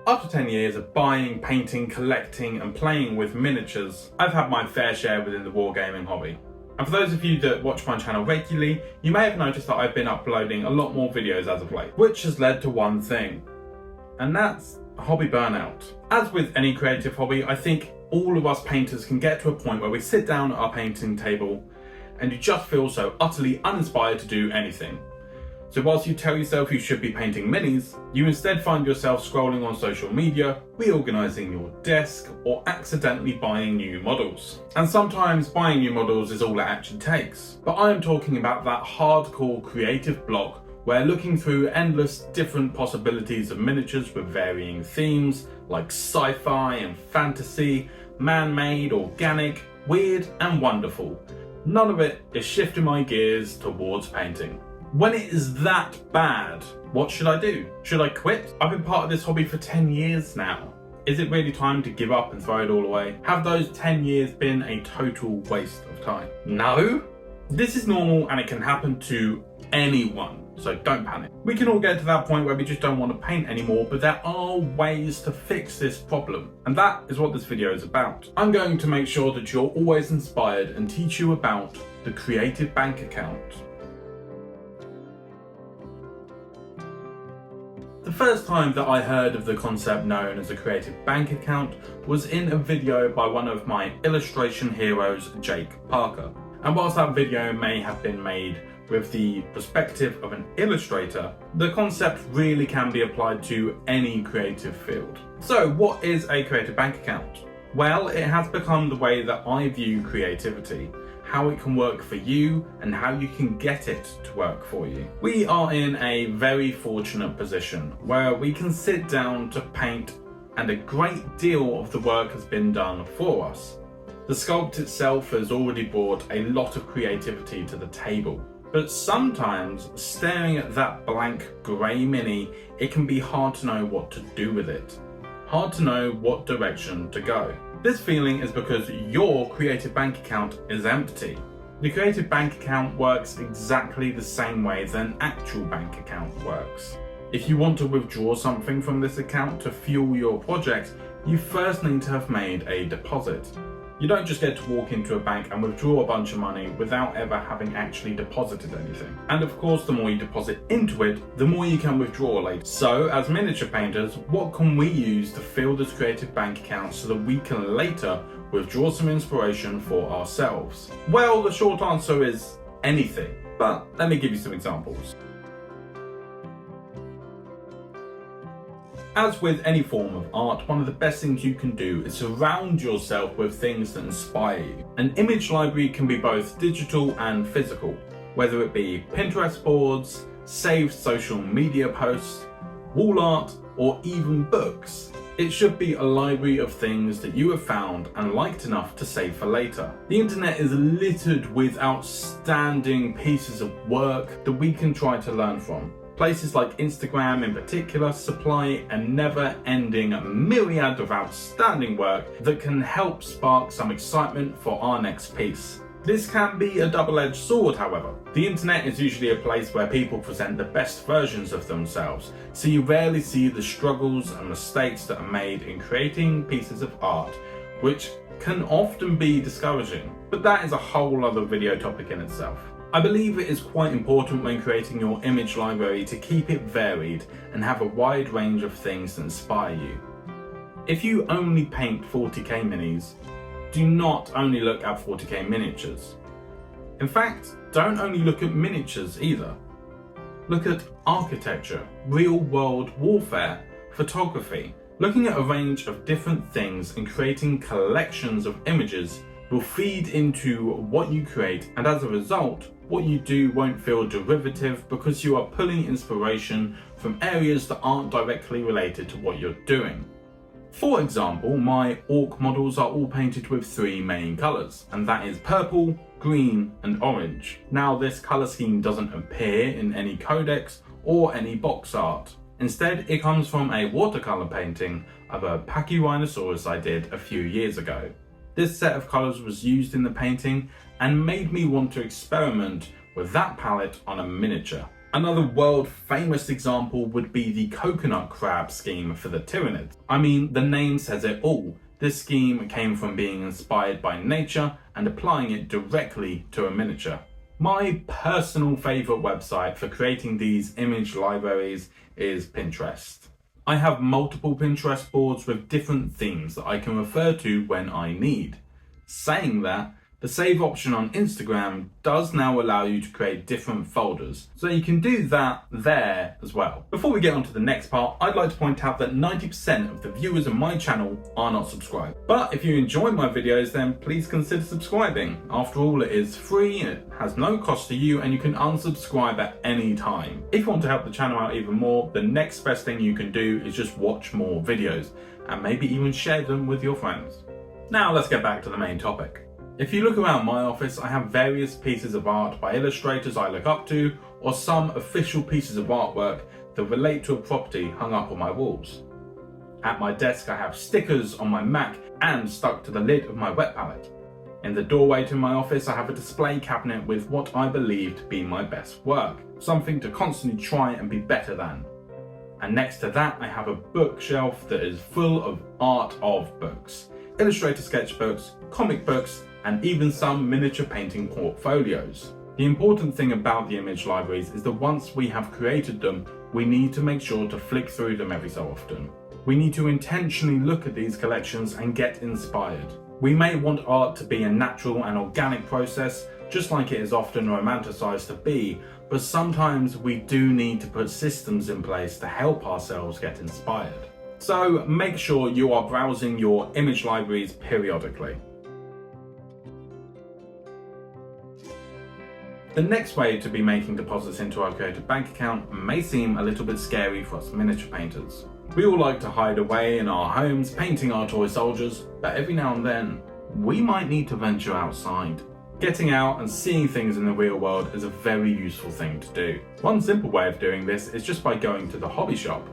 after 10 years of buying, painting, collecting and playing with miniatures, I've had my fair share within the wargaming hobby. And for those of you that watch my channel regularly, you may have noticed that I've been uploading a lot more videos as of late, which has led to one thing, and that's hobby burnout. As with any creative hobby, I think all of us painters can get to a point where we sit down at our painting table and you just feel so utterly uninspired to do anything. So whilst you tell yourself you should be painting minis, you instead find yourself scrolling on social media, reorganising your desk, or accidentally buying new models. And sometimes buying new models is all it actually takes. But I am talking about that hardcore creative block where looking through endless different possibilities of miniatures with varying themes like sci-fi and fantasy, man-made, organic, weird and wonderful. None of it is shifting my gears towards painting. When it is that bad, what should I do? Should I quit? I've been part of this hobby for 10 years now. Is it really time to give up and throw it all away? Have those 10 years been a total waste of time? No. This is normal and it can happen to anyone, so don't panic. We can all get to that point where we just don't want to paint anymore, but there are ways to fix this problem. And that is what this video is about. I'm going to make sure that you're always inspired and teach you about the creative bank account. The first time that I heard of the concept known as a creative bank account was in a video by one of my illustration heroes, Jake Parker. And whilst that video may have been made with the perspective of an illustrator, the concept really can be applied to any creative field. So what is a creative bank account? Well, it has become the way that I view creativity, how it can work for you and how you can get it to work for you. We are in a very fortunate position where we can sit down to paint and a great deal of the work has been done for us. The sculpt itself has already brought a lot of creativity to the table. But sometimes, staring at that blank grey mini, it can be hard to know what to do with it. Hard to know what direction to go. This feeling is because your creative bank account is empty. The creative bank account works exactly the same way that an actual bank account works. If you want to withdraw something from this account to fuel your project, you first need to have made a deposit. You don't just get to walk into a bank and withdraw a bunch of money without ever having actually deposited anything. And of course, the more you deposit into it, the more you can withdraw later. So as miniature painters, what can we use to fill this creative bank account so that we can later withdraw some inspiration for ourselves? Well, the short answer is anything. But let me give you some examples. As with any form of art, one of the best things you can do is surround yourself with things that inspire you. An image library can be both digital and physical, whether it be Pinterest boards, saved social media posts, wall art, or even books. It should be a library of things that you have found and liked enough to save for later. The internet is littered with outstanding pieces of work that we can try to learn from. Places like Instagram in particular supply a never-ending myriad of outstanding work that can help spark some excitement for our next piece. This can be a double-edged sword, however. The internet is usually a place where people present the best versions of themselves, so you rarely see the struggles and mistakes that are made in creating pieces of art, which can often be discouraging. But that is a whole other video topic in itself. I believe it is quite important when creating your image library to keep it varied and have a wide range of things that inspire you. If you only paint 40k minis, do not only look at 40k miniatures. In fact, don't only look at miniatures either. Look at architecture, real-world warfare, photography. Looking at a range of different things and creating collections of images will feed into what you create, and as a result, what you do won't feel derivative because you are pulling inspiration from areas that aren't directly related to what you're doing. For example, my orc models are all painted with three main colours, and that is purple, green and orange. Now this colour scheme doesn't appear in any codex or any box art. Instead, it comes from a watercolour painting of a Pachyrhinosaurus I did a few years ago. This set of colours was used in the painting and made me want to experiment with that palette on a miniature. Another world famous example would be the coconut crab scheme for the Tyranids. I mean, the name says it all. This scheme came from being inspired by nature and applying it directly to a miniature. My personal favourite website for creating these image libraries is Pinterest. I have multiple Pinterest boards with different themes that I can refer to when I need. Saying that, the save option on Instagram does now allow you to create different folders, so you can do that there as well. Before we get on to the next part, I'd like to point out that 90% of the viewers on my channel are not subscribed. But if you enjoy my videos, then please consider subscribing. After all, it is free, it has no cost to you, and you can unsubscribe at any time. If you want to help the channel out even more, the next best thing you can do is just watch more videos, and maybe even share them with your friends. Now let's get back to the main topic. If you look around my office, I have various pieces of art by illustrators I look up to, or some official pieces of artwork that relate to a property hung up on my walls. At my desk I have stickers on my Mac and stuck to the lid of my wet palette. In the doorway to my office I have a display cabinet with what I believe to be my best work, something to constantly try and be better than. And next to that I have a bookshelf that is full of art of books, illustrator sketchbooks, comic books, and even some miniature painting portfolios. The important thing about the image libraries is that once we have created them, we need to make sure to flick through them every so often. We need to intentionally look at these collections and get inspired. We may want art to be a natural and organic process, just like it is often romanticized to be, but sometimes we do need to put systems in place to help ourselves get inspired. So make sure you are browsing your image libraries periodically. The next way to be making deposits into our creative bank account may seem a little bit scary for us miniature painters. We all like to hide away in our homes painting our toy soldiers, but every now and then, we might need to venture outside. Getting out and seeing things in the real world is a very useful thing to do. One simple way of doing this is just by going to the hobby shop.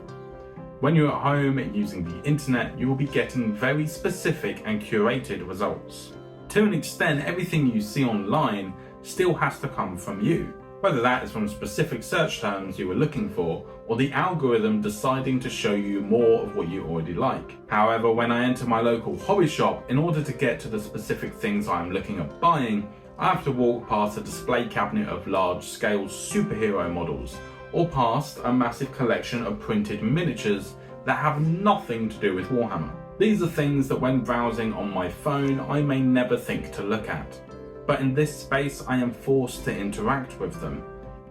When you're at home using the internet, you will be getting very specific and curated results. To an extent, everything you see online still has to come from you, whether that is from specific search terms you were looking for, or the algorithm deciding to show you more of what you already like. However, when I enter my local hobby shop, in order to get to the specific things I'm looking at buying, I have to walk past a display cabinet of large-scale superhero models, or past a massive collection of printed miniatures that have nothing to do with Warhammer. These are things that when browsing on my phone, I may never think to look at. But in this space I am forced to interact with them,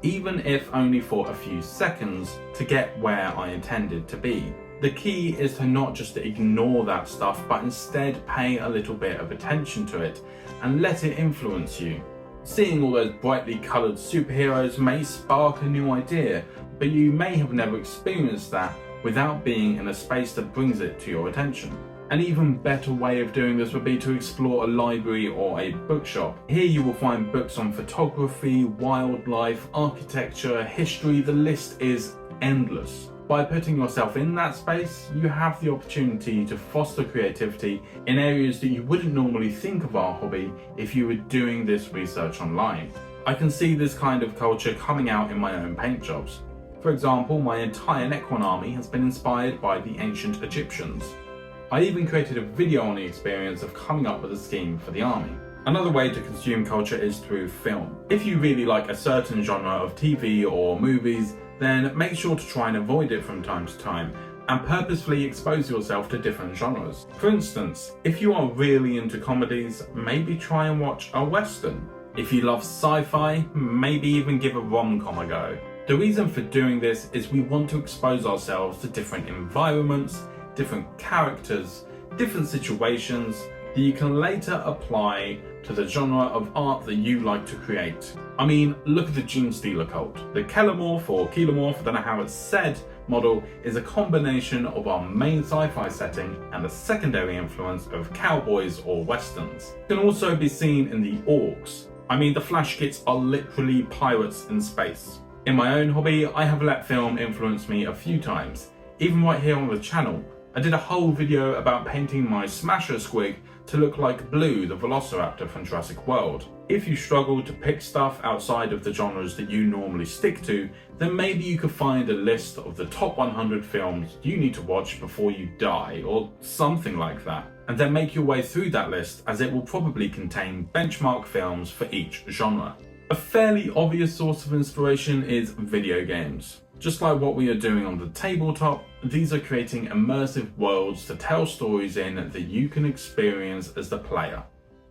even if only for a few seconds, to get where I intended to be. The key is to not just ignore that stuff, but instead pay a little bit of attention to it and let it influence you. Seeing all those brightly coloured superheroes may spark a new idea, but you may have never experienced that without being in a space that brings it to your attention. An even better way of doing this would be to explore a library or a bookshop. Here you will find books on photography, wildlife, architecture, history, the list is endless. By putting yourself in that space, you have the opportunity to foster creativity in areas that you wouldn't normally think of our hobby if you were doing this research online. I can see this kind of culture coming out in my own paint jobs. For example, my entire Necron army has been inspired by the ancient Egyptians. I even created a video on the experience of coming up with a scheme for the army. Another way to consume culture is through film. If you really like a certain genre of TV or movies, then make sure to try and avoid it from time to time and purposefully expose yourself to different genres. For instance, if you are really into comedies, maybe try and watch a western. If you love sci-fi, maybe even give a rom-com a go. The reason for doing this is we want to expose ourselves to different environments, different characters, different situations that you can later apply to the genre of art that you like to create. I mean, look at the Gene Stealer cult. The Kelomorph or Kelomorph, I don't know how it's said, model is a combination of our main sci-fi setting and the secondary influence of cowboys or westerns. It can also be seen in the orcs. I mean, the flash kits are literally pirates in space. In my own hobby, I have let film influence me a few times. Even right here on the channel, I did a whole video about painting my Smasher Squig to look like Blue, the Velociraptor from Jurassic World. If you struggle to pick stuff outside of the genres that you normally stick to, then maybe you could find a list of the top 100 films you need to watch before you die, or something like that, and then make your way through that list, as it will probably contain benchmark films for each genre. A fairly obvious source of inspiration is video games. Just like what we are doing on the tabletop, these are creating immersive worlds to tell stories in that you can experience as the player.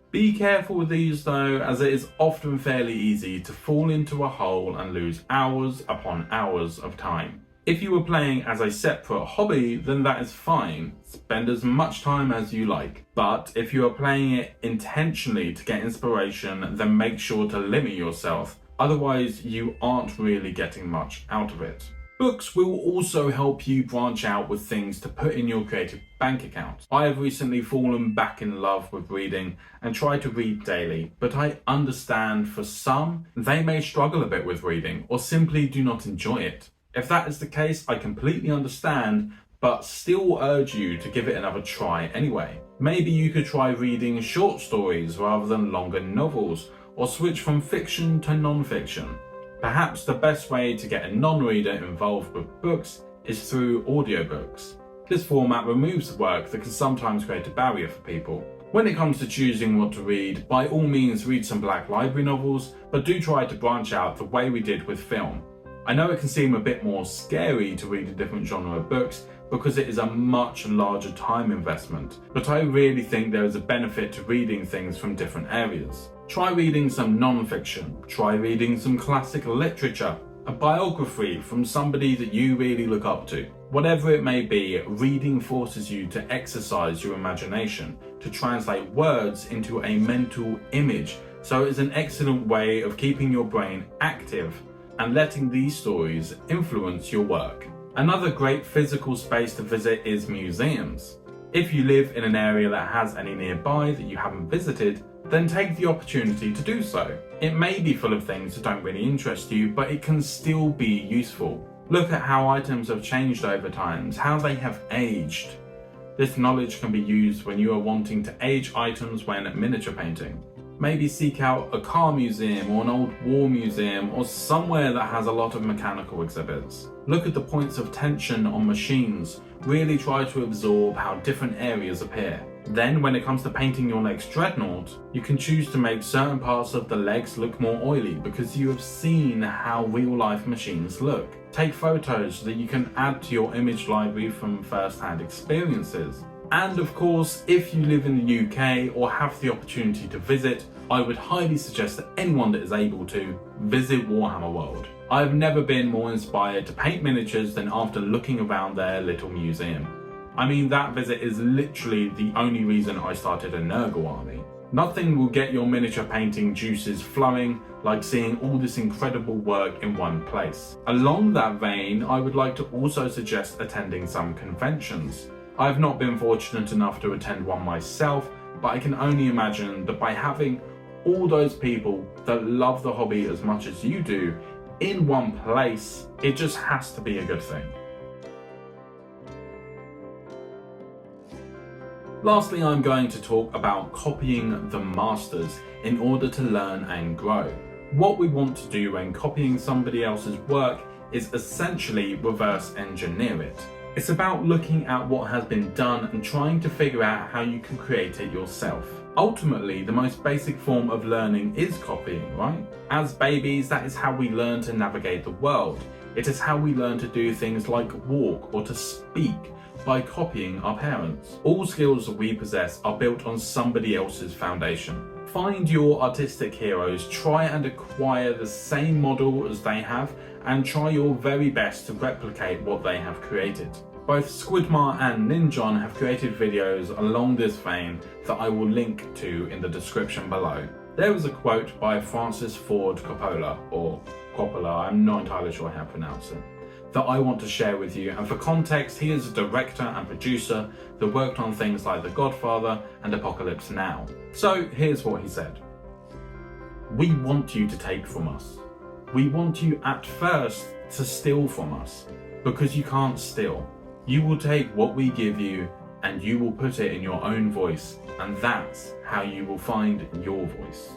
Be careful with these though, as it is often fairly easy to fall into a hole and lose hours upon hours of time. If you were playing as a separate hobby, then that is fine. Spend as much time as you like. But if you are playing it intentionally to get inspiration, then make sure to limit yourself. Otherwise, you aren't really getting much out of it. Books will also help you branch out with things to put in your creative bank account. I have recently fallen back in love with reading and try to read daily, but I understand for some, they may struggle a bit with reading or simply do not enjoy it. If that is the case, I completely understand, but still urge you to give it another try anyway. Maybe you could try reading short stories rather than longer novels, or switch from fiction to non-fiction. Perhaps the best way to get a non-reader involved with books is through audiobooks. This format removes the work that can sometimes create a barrier for people. When it comes to choosing what to read, by all means read some Black Library novels, but do try to branch out the way we did with film. I know it can seem a bit more scary to read a different genre of books because it is a much larger time investment, but I really think there is a benefit to reading things from different areas. Try reading some non-fiction, try reading some classic literature, a biography from somebody that you really look up to. Whatever it may be, reading forces you to exercise your imagination, to translate words into a mental image, so it is an excellent way of keeping your brain active and letting these stories influence your work. Another great physical space to visit is museums. If you live in an area that has any nearby that you haven't visited, then take the opportunity to do so. It may be full of things that don't really interest you, but it can still be useful. Look at how items have changed over time, how they have aged. This knowledge can be used when you are wanting to age items when miniature painting. Maybe seek out a car museum or an old war museum or somewhere that has a lot of mechanical exhibits. Look at the points of tension on machines. Really try to absorb how different areas appear. Then when it comes to painting your next dreadnought, you can choose to make certain parts of the legs look more oily because you have seen how real-life machines look. Take photos so that you can add to your image library from first-hand experiences. And of course, if you live in the UK or have the opportunity to visit, I would highly suggest that anyone that is able to visit Warhammer World. I have never been more inspired to paint miniatures than after looking around their little museum. I mean, that visit is literally the only reason I started a Nurgle army. Nothing will get your miniature painting juices flowing like seeing all this incredible work in one place. Along that vein, I would like to also suggest attending some conventions. I have not been fortunate enough to attend one myself, but I can only imagine that by having all those people that love the hobby as much as you do in one place, it just has to be a good thing. Lastly, I'm going to talk about copying the masters in order to learn and grow. What we want to do when copying somebody else's work is essentially reverse engineer it. It's about looking at what has been done and trying to figure out how you can create it yourself. Ultimately, the most basic form of learning is copying, right? As babies, that is how we learn to navigate the world. It is how we learn to do things like walk or to speak, by copying our parents. All skills that we possess are built on somebody else's foundation. Find your artistic heroes, try and acquire the same model as they have, and try your very best to replicate what they have created. Both Squidmar and Ninjon have created videos along this vein that I will link to in the description below. There is a quote by Francis Ford Coppola, or Coppola, I'm not entirely sure how to pronounce it, that I want to share with you, and for context, he is a director and producer that worked on things like The Godfather and Apocalypse Now. So here's what he said. "We want you to take from us. We want you at first to steal from us, because you can't steal. You will take what we give you and you will put it in your own voice, and that's how you will find your voice.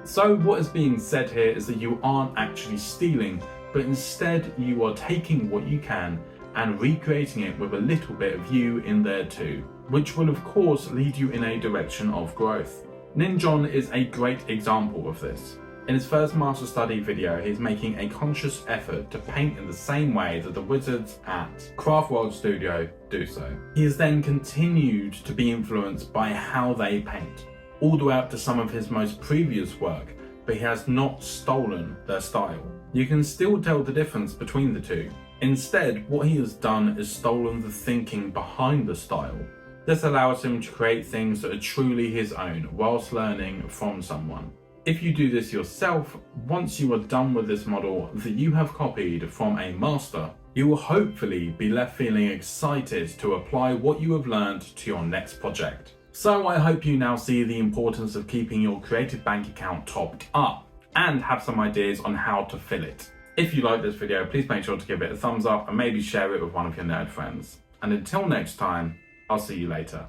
So what is being said here is that you aren't actually stealing, but instead you are taking what you can and recreating it with a little bit of you in there too, which will of course lead you in a direction of growth. Ninjon is a great example of this. In his first Master Study video, he's making a conscious effort to paint in the same way that the wizards at Craft World Studio do so. He has then continued to be influenced by how they paint, all the way up to some of his most previous work, but he has not stolen their style. You can still tell the difference between the two. Instead, what he has done is stolen the thinking behind the style. This allows him to create things that are truly his own whilst learning from someone. If you do this yourself, once you are done with this model that you have copied from a master, you will hopefully be left feeling excited to apply what you have learned to your next project. So I hope you now see the importance of keeping your creative bank account topped up and have some ideas on how to fill it. If you like this video, please make sure to give it a thumbs up and maybe share it with one of your nerd friends. And until next time, I'll see you later.